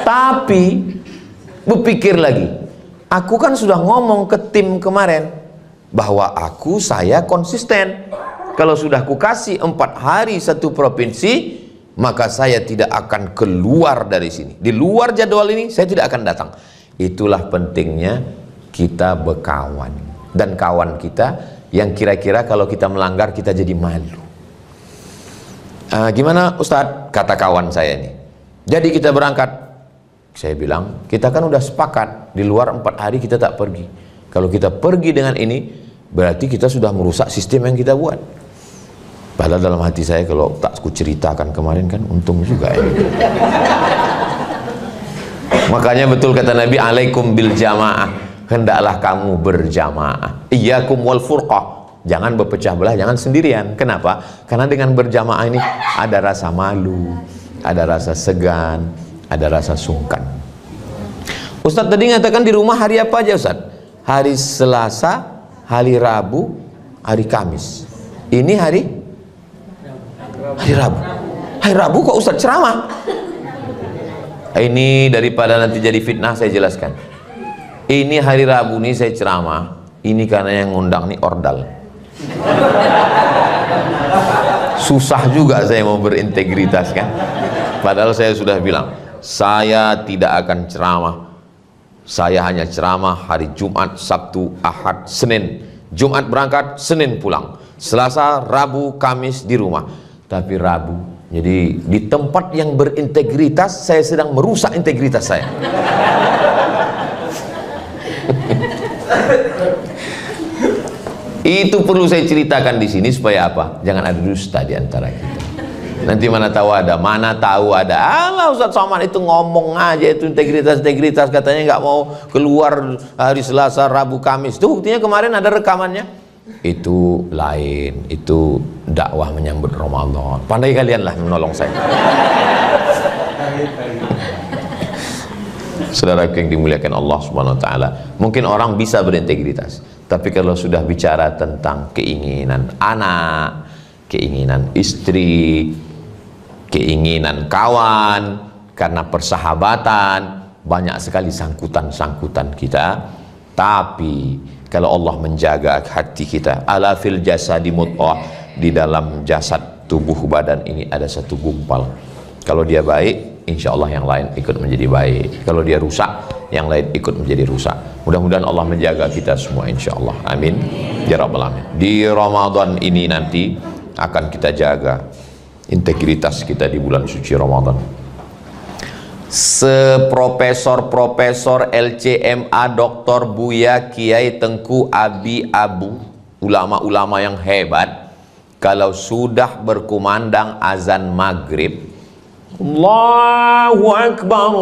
Tapi berpikir lagi, aku kan sudah ngomong ke tim kemarin bahwa saya konsisten. Kalau sudah ku kasih 4 hari satu provinsi, maka saya tidak akan keluar dari sini. Di luar jadwal ini saya tidak akan datang. Itulah pentingnya kita berkawan, dan kawan kita yang kira-kira kalau kita melanggar kita jadi malu. Gimana Ustadz? Kata kawan saya ini, jadi kita berangkat. Saya bilang, kita kan udah sepakat di luar 4 hari kita tak pergi. Kalau kita pergi dengan ini, berarti kita sudah merusak sistem yang kita buat. Padahal dalam hati saya, kalau tak ku ceritakan kemarin kan untung juga ya. Makanya betul kata Nabi, alaikum bil jamaah, hendaklah kamu berjamaah. Iyyakum wal furqah, jangan berpecah belah, jangan sendirian. Kenapa? Karena dengan berjamaah ini ada rasa malu, ada rasa segan, ada rasa sungkan. Ustadz tadi ngatakan di rumah hari apa aja Ustadz? Hari Selasa, hari Rabu, hari Kamis. Ini hari Rabu. Hari Rabu kok Ustadz ceramah? Ini daripada nanti jadi fitnah saya jelaskan. Ini hari Rabu nih saya ceramah. Ini karena yang ngundang nih ordal. Susah juga saya mau berintegritas kan. Padahal saya sudah bilang, saya tidak akan ceramah. Saya hanya ceramah hari Jumat, Sabtu, Ahad, Senin. Jumat berangkat, Senin pulang. Selasa, Rabu, Kamis di rumah. Tapi Rabu, jadi di tempat yang berintegritas, saya sedang merusak integritas saya. Itu perlu saya ceritakan di sini supaya apa? Jangan ada dusta di antara kita. Nanti mana tahu ada, alah Ustadz Somad itu ngomong aja itu integritas katanya nggak mau keluar hari Selasa, Rabu, Kamis. Itu buktinya kemarin ada rekamannya. Itu lain, itu dakwah menyambut Ramadan. Pandai kalian lah menolong saya. Saudara yang dimuliakan Allah Subhanahu wa taala, mungkin orang bisa berintegritas, tapi kalau sudah bicara tentang keinginan anak, keinginan istri, keinginan kawan, karena persahabatan, banyak sekali sangkutan-sangkutan kita. Tapi kalau Allah menjaga hati kita, ala fil jasadi mudghah, di dalam jasad tubuh badan ini ada satu gumpal. Kalau dia baik, insya Allah yang lain ikut menjadi baik. Kalau dia rusak, yang lain ikut menjadi rusak. Mudah-mudahan Allah menjaga kita semua, insya Allah. Amin ya rabbal alamin. Di Ramadan ini nanti akan kita jaga integritas kita di bulan suci Ramadan. Seprofesor-profesor LCMA, Dr. Buya, Kiai Tengku Abi Abu, ulama-ulama yang hebat, kalau sudah berkumandang azan maghrib, Allahu Akbar,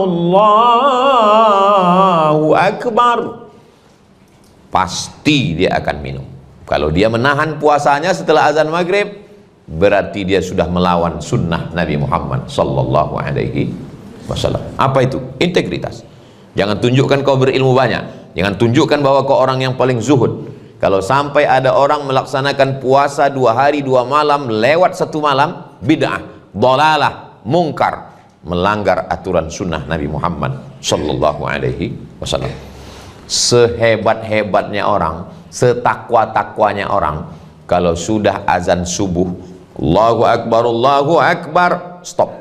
Allahu Akbar, pasti dia akan minum. Kalau dia menahan puasanya setelah azan maghrib, berarti dia sudah melawan sunnah Nabi Muhammad sallallahu alaihi wasallam. Apa itu? Integritas. Jangan tunjukkan kau berilmu banyak, jangan tunjukkan bahwa kau orang yang paling zuhud. Kalau sampai ada orang melaksanakan puasa 2 hari 2 malam lewat 1 malam, bid'ah, dhalalah, mungkar, melanggar aturan sunnah Nabi Muhammad sallallahu alaihi wasallam. Sehebat-hebatnya orang, setakwa-takwanya orang, kalau sudah azan subuh, Allahu Akbar, stop.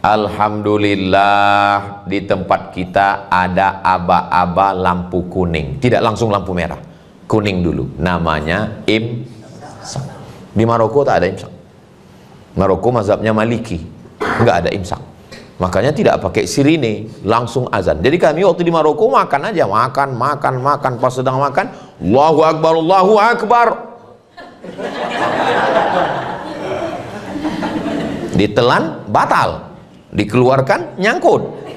Alhamdulillah, di tempat kita ada aba-aba lampu kuning, tidak langsung lampu merah, kuning dulu, namanya imsak. Di Maroko tak ada imsak. Maroko mazhabnya Maliki, nggak ada imsak, makanya tidak pakai sirine, langsung azan. Jadi kami waktu di Maroko makan aja, makan, pas sedang makan, Allahu Akbar, ditelan batal, dikeluarkan nyangkut,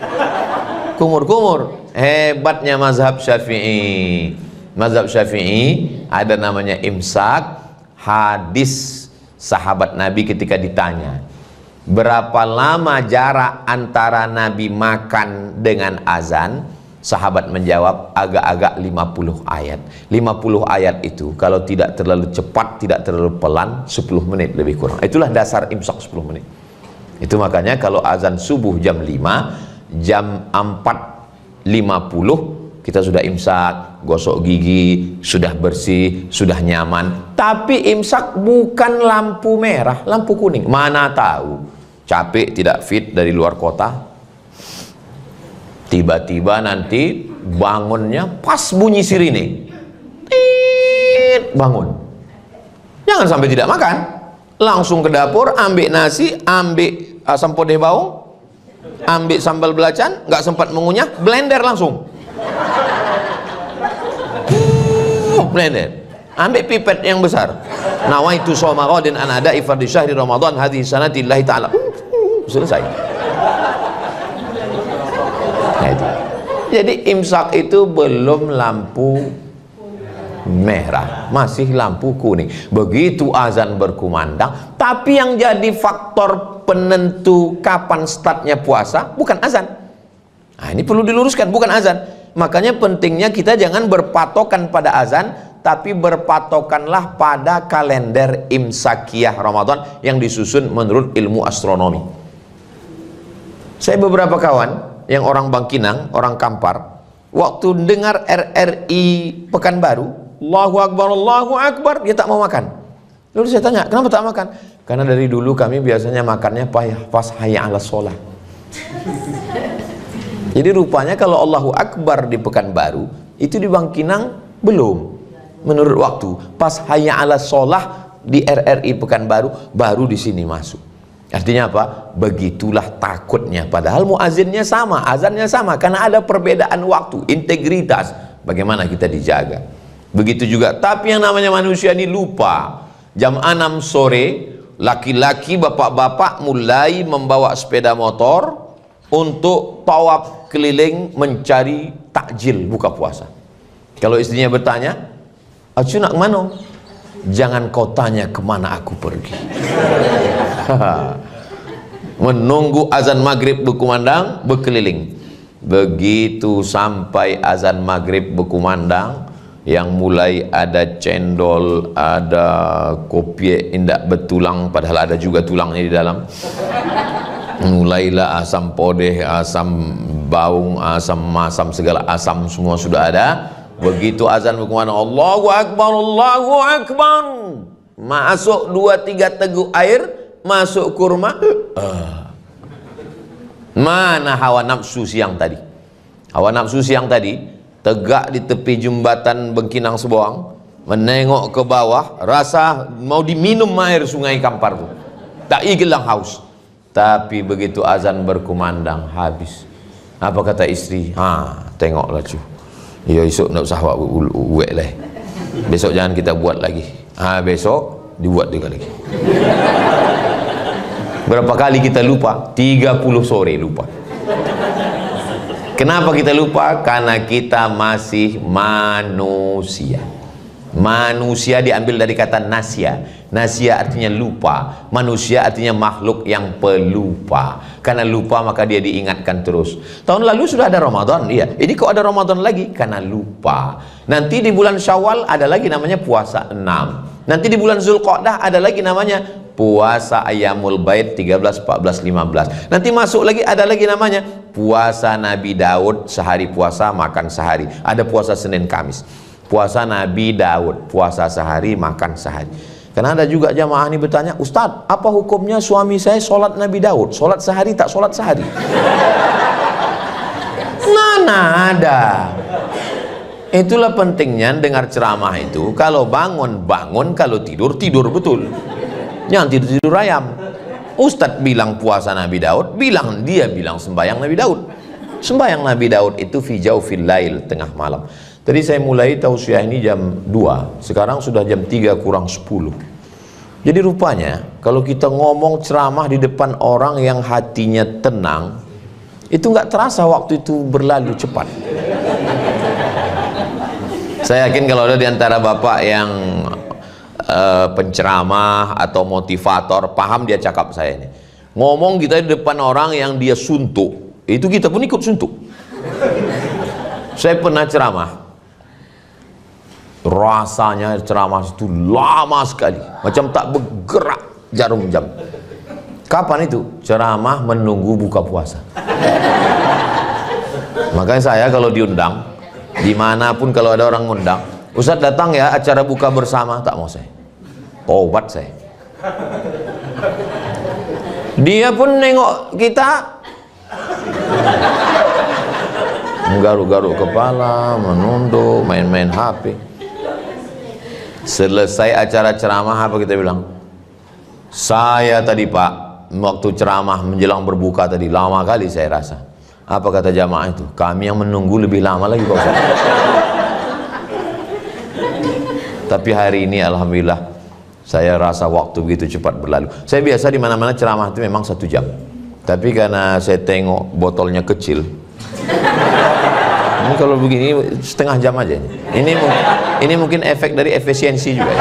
kumur-kumur. Hebatnya mazhab Syafi'i. Mazhab Syafi'i ada namanya imsak. Hadis sahabat Nabi ketika ditanya, berapa lama jarak antara Nabi makan dengan azan? Sahabat menjawab, agak-agak 50 ayat. 50 ayat itu kalau tidak terlalu cepat, tidak terlalu pelan, 10 menit lebih kurang. Itulah dasar imsak 10 menit. Itu makanya kalau azan subuh jam 5, jam 4.50 kita sudah imsak, gosok gigi, sudah bersih, sudah nyaman. Tapi imsak bukan lampu merah, lampu kuning. Mana tahu capek tidak fit dari luar kota, tiba-tiba nanti bangunnya pas bunyi sirine, bangun. Jangan sampai tidak makan, langsung ke dapur, ambil nasi, ambil asam podeh bawang, ambil sambal belacan, nggak sempat mengunyah, blender langsung. Blender, ambil pipet yang besar, nawaitu shoma ghadin an ada'i fardhi syahri Ramadan hadhihi sanati lillahi ta'ala, selesai. Nah, itu. Jadi imsak itu belum lampu merah, masih lampu kuning. Begitu azan berkumandang, tapi yang jadi faktor penentu kapan startnya puasa bukan azan. Nah, ini perlu diluruskan, bukan azan. Makanya pentingnya kita jangan berpatokan pada azan, tapi berpatokanlah pada kalender imsakiyah Ramadan yang disusun menurut ilmu astronomi. Saya beberapa kawan yang orang Bangkinang, orang Kampar, waktu dengar RRI Pekanbaru, Allahu Akbar, dia tak mau makan. Lalu saya tanya, kenapa tak makan? Karena dari dulu kami biasanya makannya pas hayya 'alas shalah. Jadi rupanya kalau Allahu Akbar di Pekanbaru, itu di Bangkinang belum, menurut waktu. Pas hayya 'alas shalah di RRI Pekanbaru, baru di sini masuk. Artinya apa? Begitulah takutnya. Padahal muazzinnya sama, azannya sama, karena ada perbedaan waktu, integritas. Bagaimana kita dijaga? Begitu juga. Tapi yang namanya manusia ini lupa. Jam 6 sore, laki-laki, bapak-bapak mulai membawa sepeda motor untuk tawaf keliling mencari takjil buka puasa. Kalau istrinya bertanya, "Acu nak mana?" "Jangan kau tanya kemana aku pergi." menunggu azan maghrib berkumandang, berkeliling. Begitu sampai azan maghrib berkumandang, yang mulai ada cendol, ada kopiek indak bertulang, padahal ada juga tulangnya di dalam. Mulailah asam podeh, asam baung, asam masam, segala asam semua sudah ada. Begitu azan berkumandang, Allahu Akbar, Allahu Akbar, masuk 2-3 teguk air, masuk kurma. Mana hawa nafsu siang tadi? Hawa nafsu siang tadi tegak di tepi jembatan Bengkinang Seboang, menengok ke bawah, rasa mau diminum air sungai Kampar tuh, tak igelang haus. Tapi begitu azan berkumandang, habis. Apa kata istri? Tengoklah cu, ya esok nak usah buat lah, besok jangan kita buat lagi. Besok dibuat juga lagi. Berapa kali kita lupa? 30 sore lupa. Kenapa kita lupa? Karena kita masih manusia. Manusia diambil dari kata nasya. Nasya artinya lupa. Manusia artinya makhluk yang pelupa. Karena lupa maka dia diingatkan terus. Tahun lalu sudah ada Ramadan, iya. Ini kok ada Ramadan lagi? Karena lupa. Nanti di bulan Syawal ada lagi namanya puasa 6. Nanti di bulan Zulqa'dah ada lagi namanya puasa Ayyamul Bait 13, 14, 15. Nanti masuk lagi ada lagi namanya puasa Nabi Daud, sehari puasa makan sehari. Ada puasa Senin Kamis. Puasa Nabi Daud, puasa sehari makan sehari. Karena ada juga jamaah ini bertanya, Ustadz, apa hukumnya suami saya sholat Nabi Daud, sholat sehari tak sholat sehari? Mana ada. Itulah pentingnya dengar ceramah itu. Kalau bangun, bangun. Kalau tidur, tidur betul. Jangan tidur-tidur ayam. Ustadz bilang puasa Nabi Daud, dia bilang sembahyang Nabi Daud. Sembahyang Nabi Daud itu fi jaufil lail, tengah malam. Tadi saya mulai tausiah ini jam 2, sekarang sudah jam 3 kurang 10. Jadi rupanya kalau kita ngomong ceramah di depan orang yang hatinya tenang, itu nggak terasa waktu itu berlalu cepat. Saya yakin kalau ada di antara bapak yang penceramah atau motivator, paham dia cakap saya ini. Ngomong kita di depan orang yang dia suntuk, itu kita pun ikut suntuk. Saya pernah ceramah, rasanya ceramah itu lama sekali, macam tak bergerak jarum jam. Kapan itu? Ceramah menunggu buka puasa. Makanya saya kalau diundang, dimanapun kalau ada orang ngundang, Ustadz datang ya acara buka bersama, tak mau saya. Tobat saya. Dia pun nengok kita, menggaruk-garuk kepala, menunduk, main-main HP. Selesai acara ceramah, apa kita bilang? Saya tadi Pak, waktu ceramah menjelang berbuka tadi, lama kali saya rasa. Apa kata jamaah itu? Kami yang menunggu lebih lama lagi Pak Ustaz. Tapi hari ini alhamdulillah saya rasa waktu begitu cepat berlalu. Saya biasa di mana-mana ceramah itu memang 1 jam. Tapi karena saya tengok botolnya kecil, ini kalau begini setengah jam aja. Ini mungkin efek dari efisiensi juga.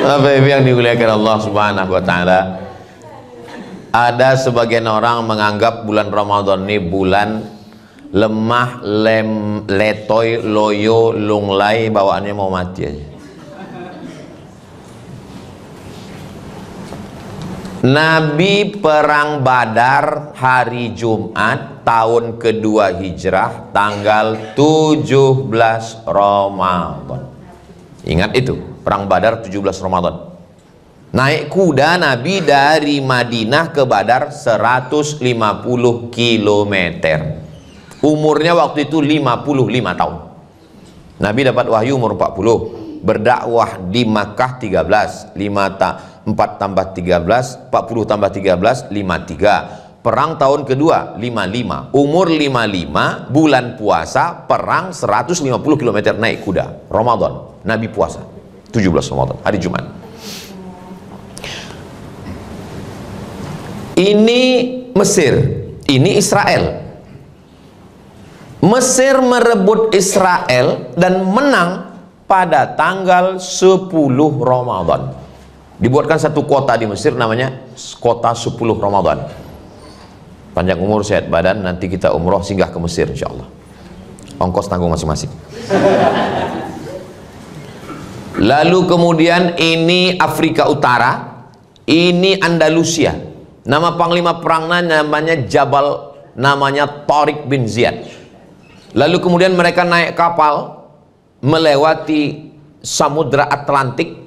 Apa yang dimuliakan Allah Subhanahu wa taala. Ada sebagian orang menganggap bulan Ramadan ini bulan lemah, letoy, loyo, lunglai, bawaannya mau mati aja. Nabi perang Badar hari Jumat tahun kedua Hijrah tanggal 17 Ramadan. Ingat itu, perang Badar 17 Ramadan. Naik kuda Nabi dari Madinah ke Badar 150 km. Umurnya waktu itu 55 tahun. Nabi dapat wahyu umur 40. Berdakwah di Makkah 13. 4 tambah 13, 40 tambah 13, 53. Perang tahun kedua 55. Umur 55, bulan puasa, perang 150 km naik kuda. Ramadan, Nabi puasa 17 Ramadan, hari Jumat. Ini Mesir, ini Israel. Mesir merebut Israel dan menang pada tanggal 10 Ramadan. Dibuatkan satu kota di Mesir namanya kota 10 Ramadan. Panjang umur, sehat badan, nanti kita umroh singgah ke Mesir insyaallah. Ongkos tanggung masing-masing. Lalu kemudian ini Afrika Utara, ini Andalusia. Nama panglima perangnya namanya Jabal, namanya Tariq bin Ziyad. Lalu kemudian mereka naik kapal melewati Samudra Atlantik.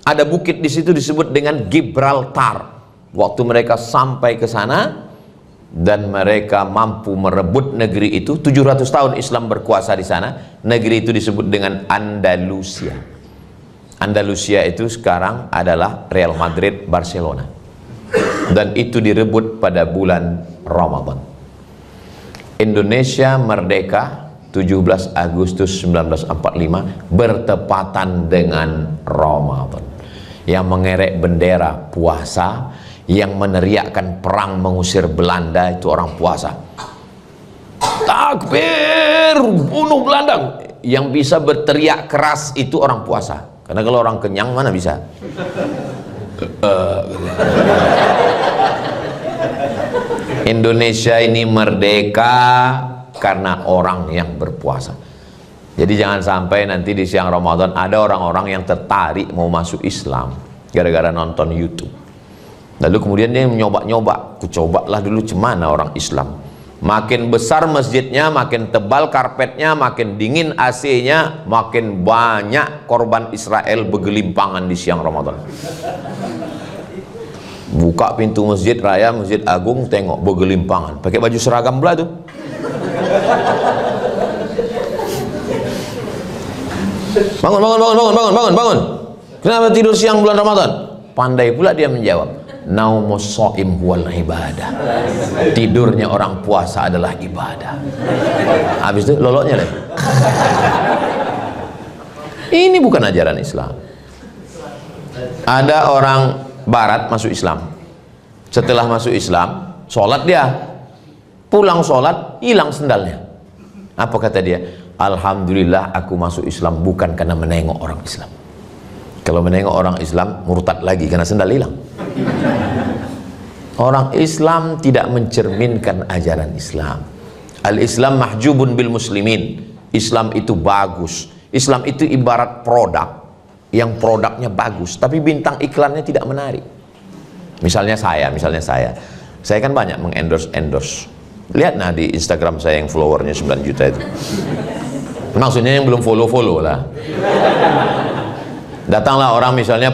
Ada bukit di situ disebut dengan Gibraltar. Waktu mereka sampai ke sana dan mereka mampu merebut negeri itu, 700 tahun Islam berkuasa di sana. Negeri itu disebut dengan Andalusia. Andalusia itu sekarang adalah Real Madrid, Barcelona. Dan itu direbut pada bulan Ramadan. Indonesia merdeka 17 Agustus 1945 bertepatan dengan Ramadan. Yang mengerek bendera puasa, yang meneriakkan perang mengusir Belanda itu orang puasa. Takbir, bunuh Belanda. Yang bisa berteriak keras itu orang puasa. Karena kalau orang kenyang mana bisa? Indonesia ini merdeka karena orang yang berpuasa. Jadi jangan sampai nanti di siang Ramadan ada orang-orang yang tertarik mau masuk Islam gara-gara nonton YouTube. Lalu kemudian dia nyoba-nyoba, cobalah dulu cemana orang Islam. Makin besar masjidnya, makin tebal karpetnya, makin dingin AC-nya, makin banyak korban Israel bergelimpangan di siang Ramadan. Buka pintu masjid raya, Masjid Agung, tengok bergelimpangan. Pakai baju seragam pula tuh. Bangun. Kenapa tidur siang bulan Ramadan? Pandai pula dia menjawab. Naumus shaim huwal ibadah. Tidurnya orang puasa adalah ibadah. Habis itu loloknya lagi. Ini bukan ajaran Islam. Ada orang Barat masuk Islam. Setelah masuk Islam, sholat dia. Pulang sholat, hilang sendalnya. Apa kata dia? Alhamdulillah aku masuk Islam bukan karena menengok orang Islam. Kalau menengok orang Islam murtad lagi karena sendal hilang. Orang Islam tidak mencerminkan ajaran Islam. Al-Islam mahjubun bil muslimin. Islam itu bagus. Islam itu ibarat produk yang produknya bagus tapi bintang iklannya tidak menarik. Misalnya saya kan banyak mengendorse. Lihat nah di Instagram saya yang followernya 9 juta itu. Maksudnya yang belum follow lah. Datanglah orang misalnya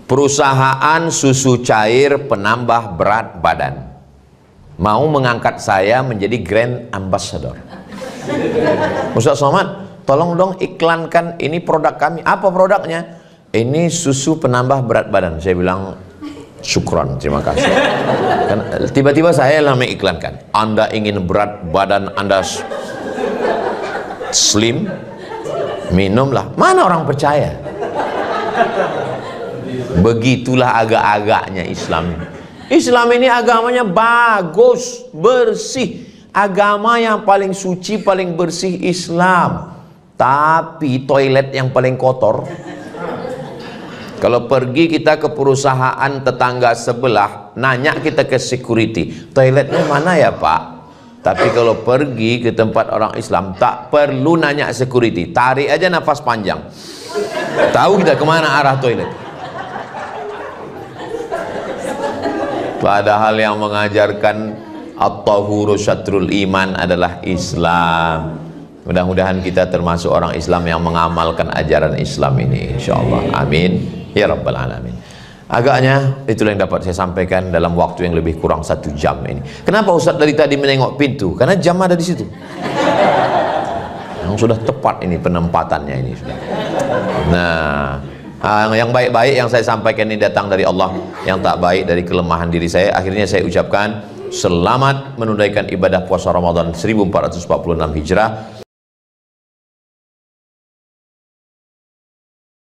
perusahaan susu cair penambah berat badan mau mengangkat saya menjadi brand ambassador. Ustaz Somad, tolong dong iklankan ini produk kami. Apa produknya? Ini susu penambah berat badan. Saya bilang syukron, terima kasih. Kan tiba-tiba saya lah mengiklankan. Anda ingin berat badan Anda slim, minumlah. Mana orang percaya? Begitulah agak-agaknya Islam. Islam ini agamanya bagus, bersih. Agama yang paling suci, paling bersih Islam. Tapi toilet yang paling kotor. Kalau pergi kita ke perusahaan tetangga sebelah, nanya kita ke security, toiletnya mana ya Pak? Tapi kalau pergi ke tempat orang Islam, tak perlu nanya security, tarik aja nafas panjang, tahu kita kemana arah toilet. Padahal yang mengajarkan at-tahuru syatrul iman adalah Islam. Mudah-mudahan kita termasuk orang Islam yang mengamalkan ajaran Islam ini, insyaallah. Amin ya rabbal alamin. Agaknya itulah yang dapat saya sampaikan dalam waktu yang lebih kurang 1 jam ini. Kenapa Ustaz dari tadi menengok pintu? Karena jam ada di situ. Yang sudah tepat ini penempatannya ini sudah. Nah, yang baik-baik yang saya sampaikan ini datang dari Allah, yang tak baik dari kelemahan diri saya. Akhirnya saya ucapkan selamat menunaikan ibadah puasa Ramadan 1446 Hijrah.